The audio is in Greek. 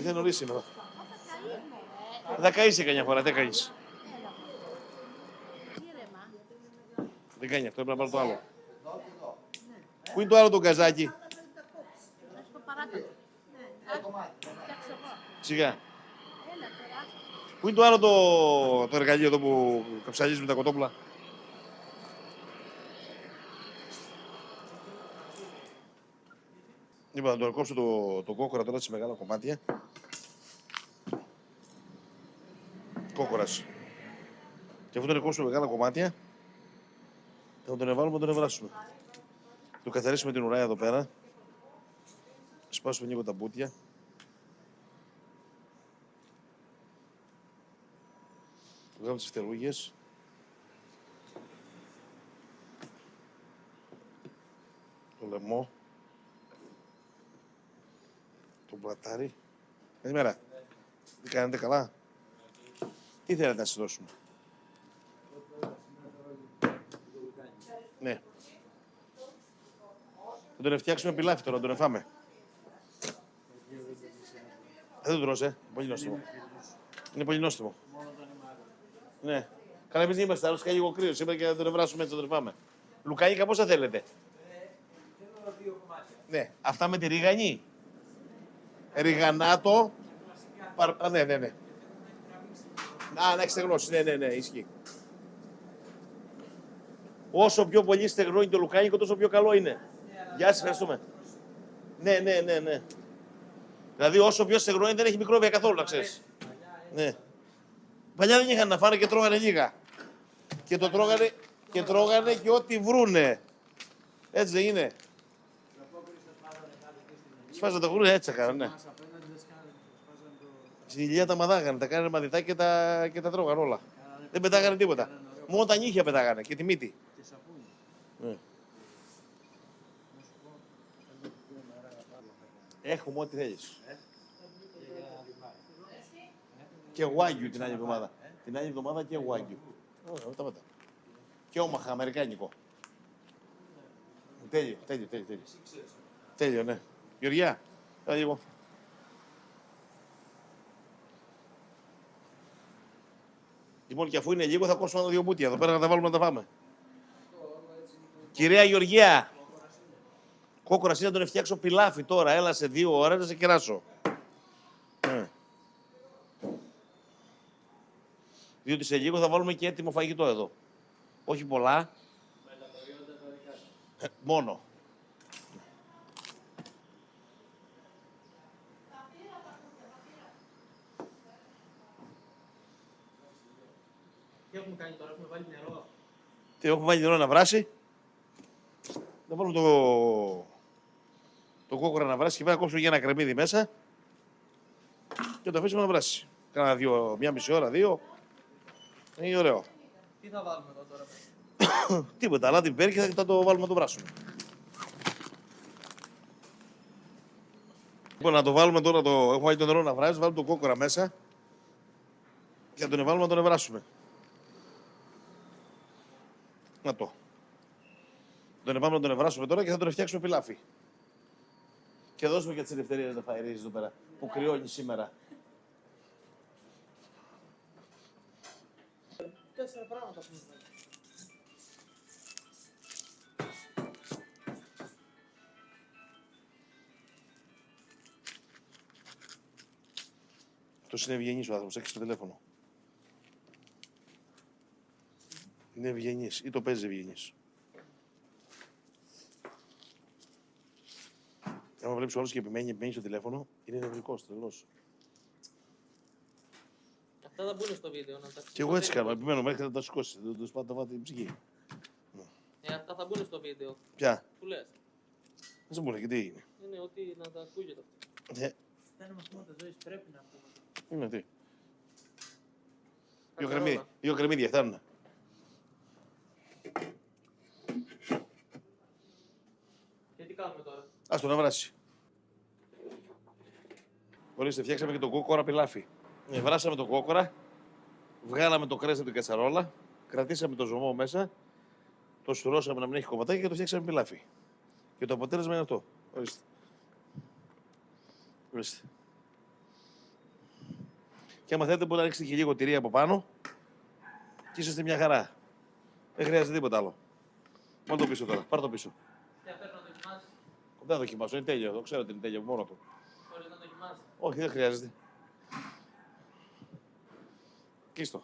Ήρθε νωρίς σήμερα. Θα καείς καμιά φορά, δεν καείς. Δεν κάνει αυτό, πρέπει να πάρω το άλλο. Πού είναι το άλλο το γκαζάκι? Σιγά. Πού είναι το άλλο το εργαλείο εδώ που καψαλίζουμε τα κοτόπουλα? Λοιπόν, να το κόψω το κόκορα τώρα σε μεγάλα κομμάτια. Κόκορας. Και αφού τον κόψουμε μεγάλα κομμάτια, θα τον εβάλουμε να τον ευράσουμε. Το καθαρίσουμε την ουρά εδώ πέρα. Σπάσουμε λίγο τα μπουτια. Βγάλουμε τις φτερούγες. Το λαιμό. Το πλατάρι. Καλημέρα. Τι κάνετε, καλά? Τι θέλετε να σας δώσουμε? Ναι. Θα τον φτιάξουμε πιλάφι τώρα, να τον εφάμε. Δεν τον τρως, πολύ νόστιμο. Είναι πολύ νόστιμο. Ναι. Καλά, εμείς δεν είμαστε άλλος, κάνει λίγο κρύος. Είπα και να τον ευράσουμε έτσι, να τον εφάμε. Λουκάνικα πόσα θέλετε? Θέλω 2 κομμάτια. Ναι. Αυτά με τη ρίγανη. Ριγανάτο. Ναι. Να έχει στεγνώσει. Ναι, ισχύει. Όσο πιο πολύ στεγνώνει το λουκάνικο, τόσο πιο καλό είναι. Γεια σας, ευχαριστούμε. Ναι. Δηλαδή, όσο πιο στεγνώνει, δεν έχει μικρόβια καθόλου, να ξέρεις. Ναι. Παλιά δεν είχαν να φάνε και τρώγανε λίγα. Και το τρώγανε και ό,τι βρούνε. Έτσι δεν είναι? Σπάζαν τα γρούνια, έτσι έκαναν, ναι. Στην ηλιά τα μαδάγανε, τα κάνανε μαδιτά και τα τρώγανε όλα. Δεν πετάγανε τίποτα. Μόνο τα νύχια πετάγανε και τη μύτη. Έχουμε ό,τι θέλεις. Και Wagyu την άλλη εβδομάδα. Την άλλη εβδομάδα και Wagyu. Ωραία, και όμαχα, αμερικάνικο. Τέλειο, ναι. Γεωργιά, έλα λίγο. Λοιπόν, και αφού είναι λίγο, θα κόψουμε 2 μπουτια εδώ πέρα να τα βάλουμε να τα φάμε. Κυρία Γεωργία, κόκορα, να τον φτιάξω πιλάφι τώρα. Έλα σε 2 ώρες να σε κεράσω. Διότι σε λίγο θα βάλουμε και έτοιμο φαγητό εδώ. Όχι πολλά. Με τα προϊόντα τα δικά. Μόνο. Τι έχουμε κάνει τώρα, έχουμε βάλει νερό. Τι έχουμε βάλει νερό να βράσει. Θα βάλουμε το κόκορα να βράσει και πέρα κόψουμε για ένα κρεμμύδι μέσα. Και το αφήσουμε να βράσει. Κάνα 1,5 ώρα, 2. Είναι ωραίο. Τι θα βάλουμε εδώ τώρα? Τίποτα, αλλά την πέρκη θα το βάλουμε να το βράσουμε. Λοιπόν, να το βάλουμε τώρα, έχουμε βάλει το νερό να βράσει, βάλουμε το κόκορα μέσα και θα τον βάλουμε να τον ευράσουμε. Να το. Τον βάλουμε να τον ευράσουμε τώρα και θα τον φτιάξουμε πιλάφι. Και δώσουμε και τις ελευθερίες να φαερίζεις εδώ πέρα, που κρυώνει σήμερα. 4 πράγματα έχουμε βάλει. Αυτός είναι ευγενής ο άνθρωπος, έχει στο τηλέφωνο. Είναι ευγενής ή το παίζει ευγενής. Άμα βλέπεις ο άλλος και επιμένει στο τηλέφωνο, είναι νευρικός, τρελός. Αυτά θα μπουν στο βίντεο. Να τα Και εγώ έτσι κάνω, επιμένω μέχρι να τα σηκώσει, δεν τους πάτε την ψυχή. Αυτά θα μπουν στο βίντεο. Ποια? Που λες. Δεν μου λέει και τι έγινε. Είναι ότι να τα ακούγεται αυτό. Φτάνουμε θέματα ζωής, πρέπει να ακούμε. Είναι τι. 2 κρεμμύδια φτάνουν. Και τι κάνουμε τώρα? Ας το να βράσει. Ορίστε, φτιάξαμε και το κόκορα πιλάφι. Βράσαμε το κόκορα, βγάλαμε το κρέας από την κατσαρόλα, κρατήσαμε το ζωμό μέσα, το στουρώσαμε να μην έχει κομματάκια και το φτιάξαμε πιλάφι. Και το αποτέλεσμα είναι αυτό. Ορίστε. Και άμα θέλετε, μπορείτε να ρίξετε και λίγο τυρί από πάνω και είσαστε μια χαρά. Δεν χρειάζεται τίποτα άλλο. Μόνο το πίσω τώρα. Πάρ' το πίσω. Τι απέρνω να δοκιμάσεις. Δεν θα δοκιμάσω. Είναι τέλειο. Το ξέρω ότι είναι τέλειο από μόνο του. Χωρίς να δοκιμάσεις. Όχι, δεν χρειάζεται. Κλείστο.